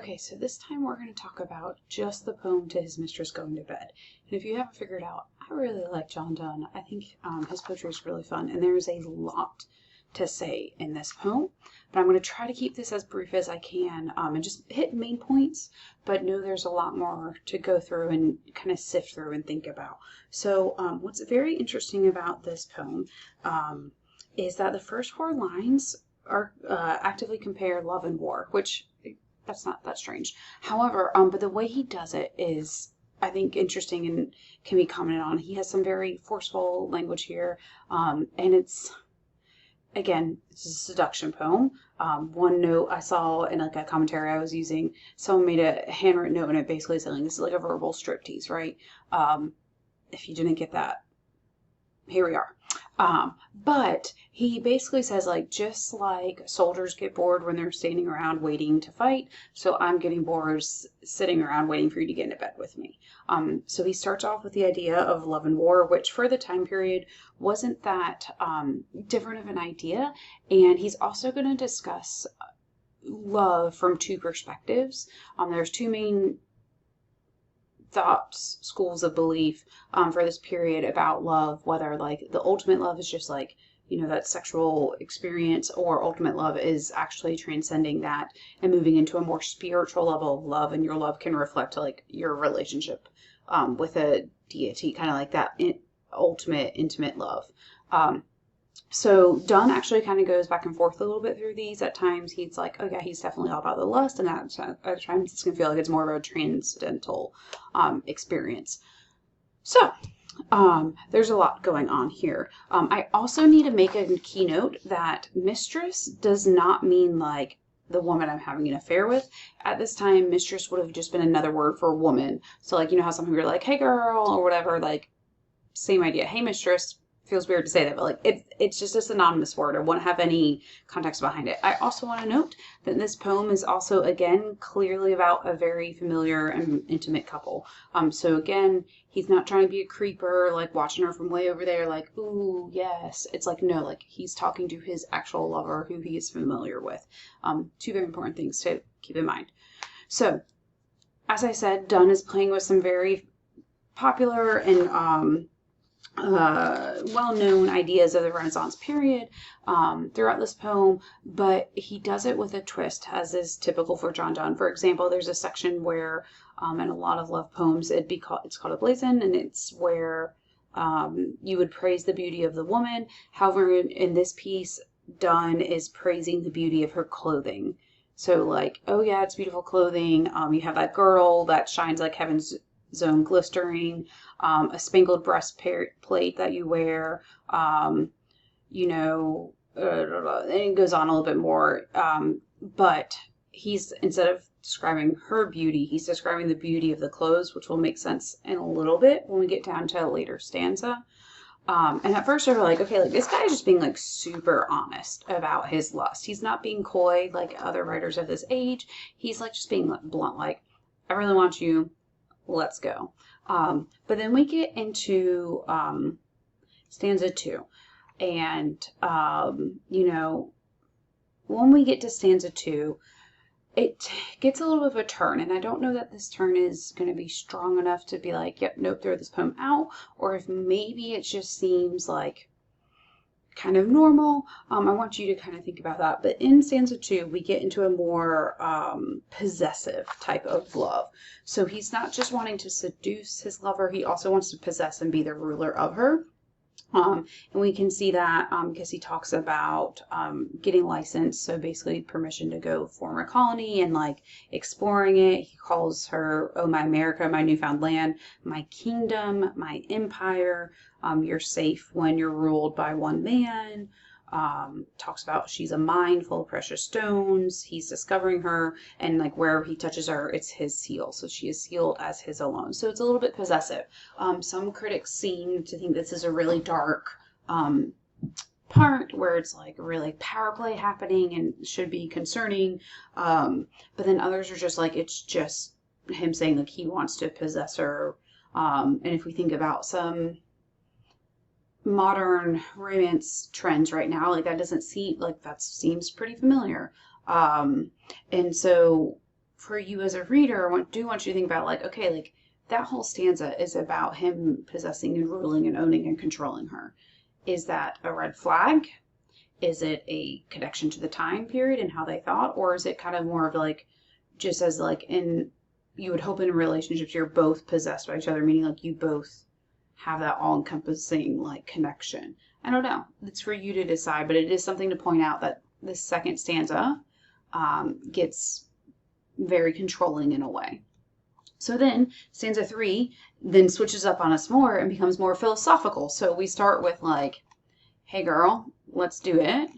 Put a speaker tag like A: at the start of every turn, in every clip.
A: Okay, so this time we're going to talk about just the poem to His Mistress Going to Bed. And if you haven't figured out, I really like John Donne. I think his poetry is really fun, and there's a lot to say in this poem. But I'm going to try to keep this as brief as I can and just hit main points, but know there's a lot more to go through and kind of sift through and think about. So what's very interesting about this poem is that the first 4 lines are actively compare love and war, which that's not that strange. However, but the way he does it is, I think, interesting and can be commented on. He has some very forceful language here, and it's, again, it's a seduction poem. One note I saw in like a commentary I was using, someone made a handwritten note and it basically saying this is like a verbal striptease, right? If you didn't get that, here we are. But he basically says, like, just like soldiers get bored when they're standing around waiting to fight, so I'm getting bored sitting around waiting for you to get into bed with me. So he starts off with the idea of love and war, which for the time period wasn't that different of an idea. And he's also going to discuss love from 2 perspectives. There's 2 main thoughts, schools of belief for this period about love, whether like the ultimate love is just like, you know, that sexual experience, or ultimate love is actually transcending that and moving into a more spiritual level of love, and your love can reflect like your relationship with a deity, kind of like that ultimate intimate love. So Donne actually kind of goes back and forth a little bit through these. At times he's like, oh yeah, he's definitely all about the lust, and at times it's going to feel like it's more of a transcendental experience. So there's a lot going on here. I also need to make a keynote that mistress does not mean like the woman I'm having an affair with. At this time, mistress would have just been another word for woman. So like, you know how some people are like, hey girl, or whatever, like same idea. Hey mistress. Feels weird to say that, but like it's just a synonymous word. I won't have any context behind it. I also want to note that this poem is also, again, clearly about a very familiar and intimate couple. So again, he's not trying to be a creeper, like watching her from way over there, like, ooh, yes. It's like, no, like he's talking to his actual lover who he is familiar with. 2 very important things to keep in mind. So, as I said, Donne is playing with some very popular and well-known ideas of the Renaissance period throughout this poem, but he does it with a twist, as is typical for John Donne. For example, there's a section where in a lot of love poems it's called a blazon, and it's where you would praise the beauty of the woman. However, in this piece, Donne is praising the beauty of her clothing. So like, oh yeah, it's beautiful clothing. You have that girdle that shines like heaven's zone glistering, a spangled breastplate that you wear, you know, and it goes on a little bit more, but he's, instead of describing her beauty, he's describing the beauty of the clothes, which will make sense in a little bit when we get down to a later stanza. And at first I was like, okay, like this guy's just being like super honest about his lust. He's not being coy like other writers of this age. He's like just being blunt, like, I really want you, let's go. But then we get into stanza 2, and you know, when we get to stanza 2, it gets a little bit of a turn, and I don't know that this turn is going to be strong enough to be like, yep, nope, throw this poem out, or if maybe it just seems like kind of normal. I want you to kind of think about that. But in stanza 2, we get into a more possessive type of love. So he's not just wanting to seduce his lover, he also wants to possess and be the ruler of her. And we can see that because he talks about getting licensed, so basically permission to go form a colony and like exploring it. He calls her, oh, my America, my newfound land, my kingdom, my empire. You're safe when you're ruled by one man. Talks about she's a mine full of precious stones. He's discovering her, and like wherever he touches her, it's his seal. So she is sealed as his alone. So it's a little bit possessive. Some critics seem to think this is a really dark part where it's like really power play happening and should be concerning. But then others are just like, it's just him saying like he wants to possess her. And if we think about some modern romance trends right now, like that doesn't seem like that seems pretty familiar. And so for you as a reader, I do want you to think about like, okay, like that whole stanza is about him possessing and ruling and owning and controlling her. Is that a red flag? Is it a connection to the time period and how they thought? Or is it kind of more of like, just as like in, you would hope in relationships you're both possessed by each other, meaning like you both have that all-encompassing like connection. I don't know. It's for you to decide, but it is something to point out that this second stanza gets very controlling in a way. So then stanza 3 then switches up on us more and becomes more philosophical. So we start with like, hey girl, let's do it.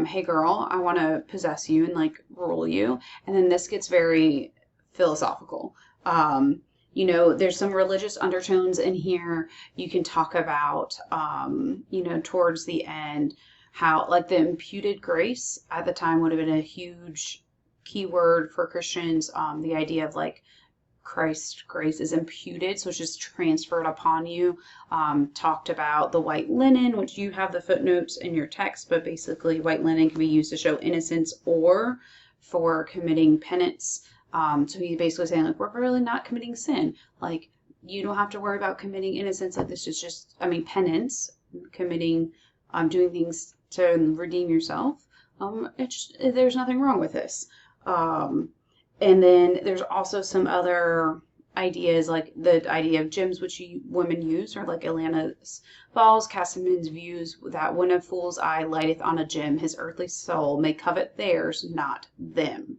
A: Hey girl, I want to possess you and like rule you. And then this gets very philosophical. You know, there's some religious undertones in here. You can talk about, you know, towards the end, how like the imputed grace at the time would have been a huge keyword for Christians. The idea of like Christ's grace is imputed, so it's just transferred upon you. Talked about the white linen, which you have the footnotes in your text, but basically white linen can be used to show innocence or for committing penance. So he's basically saying like, we're really not committing sin. Like you don't have to worry about committing innocence. Like this is just, I mean, penance, committing, doing things to redeem yourself. There's nothing wrong with this. And then there's also some other ideas, like the idea of gems which women use, or like Atlanta's falls, Castleman's views, that when a fool's eye lighteth on a gem, his earthly soul may covet theirs, not them.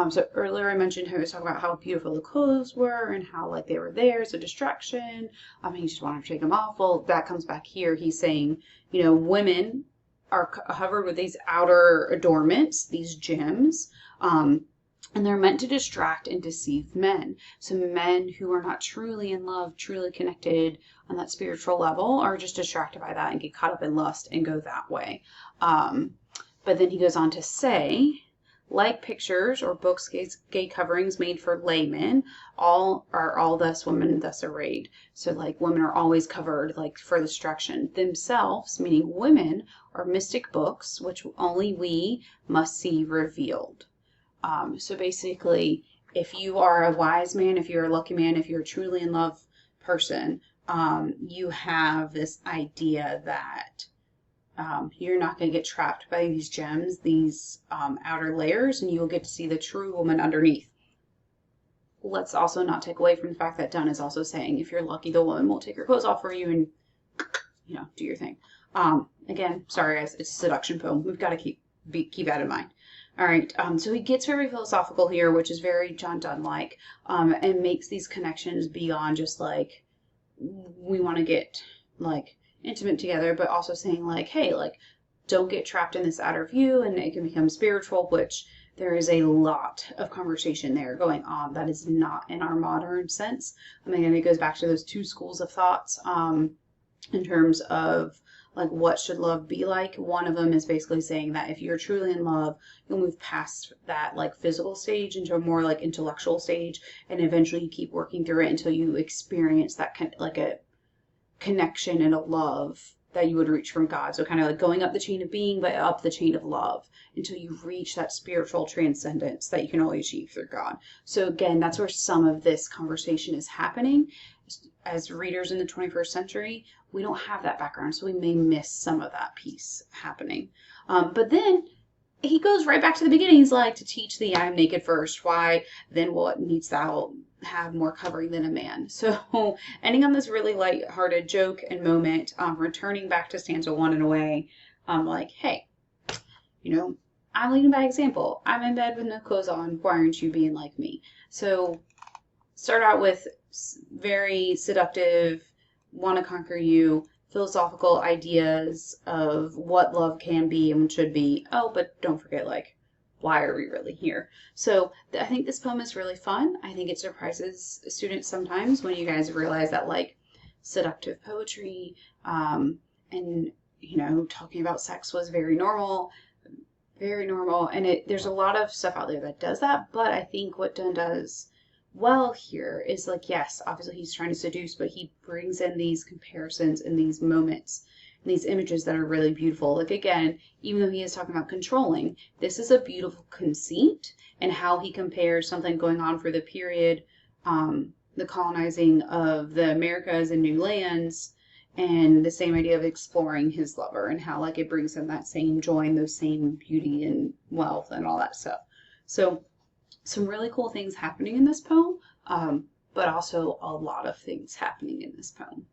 A: So earlier I mentioned how he was talking about how beautiful the clothes were and how like they were there as a distraction. He just wanted to take them off. Well, that comes back here. He's saying, you know, women are covered with these outer adornments, these gems. And they're meant to distract and deceive men. So men who are not truly in love, truly connected on that spiritual level are just distracted by that and get caught up in lust and go that way. But then he goes on to say, like pictures or books, gay coverings made for laymen, all thus women thus arrayed. So like women are always covered like for distraction. Themselves, meaning women, are mystic books which only we must see revealed. So basically, if you are a wise man, if you're a lucky man, if you're a truly in love person, you have this idea that you're not going to get trapped by these gems, these outer layers, and you will get to see the true woman underneath. Let's also not take away from the fact that Donne is also saying, if you're lucky, the woman will take your clothes off for you and, you know, do your thing. Again, sorry guys, it's a seduction poem. We've got to keep that in mind. All right, so he gets very philosophical here, which is very John Donne-like, and makes these connections beyond just like, we want to get like intimate together, but also saying like, hey, like, don't get trapped in this outer view, and it can become spiritual, which there is a lot of conversation there going on that is not in our modern sense. I mean, and it goes back to those two schools of thoughts in terms of like, what should love be like? One of them is basically saying that if you're truly in love, you'll move past that like physical stage into a more like intellectual stage, and eventually you keep working through it until you experience that like a connection and a love that you would reach from God. So kind of like going up the chain of being, but up the chain of love until you reach that spiritual transcendence that you can only achieve through God. So again, that's where some of this conversation is happening. As readers in the 21st century, we don't have that background, so we may miss some of that piece happening. But then he goes right back to the beginning. He's like, to teach thee I am naked first. Why? Then what needst thou have more covering than a man? So ending on this really light-hearted joke and moment, returning back to stanza 1 in a way, like, hey, you know, I'm leading by example. I'm in bed with no clothes on. Why aren't you being like me? So start out with very seductive, want to conquer you, philosophical ideas of what love can be and should be. Oh, but don't forget, like, why are we really here? So I think this poem is really fun. I think it surprises students sometimes when you guys realize that, like, seductive poetry and, you know, talking about sex was very normal. And there's a lot of stuff out there that does that, but I think what Donne does well here is like, yes, obviously he's trying to seduce, but he brings in these comparisons and these moments these images that are really beautiful. Like again, even though he is talking about controlling, this is a beautiful conceit, and how he compares something going on for the period, the colonizing of the Americas and new lands, and the same idea of exploring his lover, and how like it brings him that same joy and those same beauty and wealth and all that stuff. So some really cool things happening in this poem, but also a lot of things happening in this poem.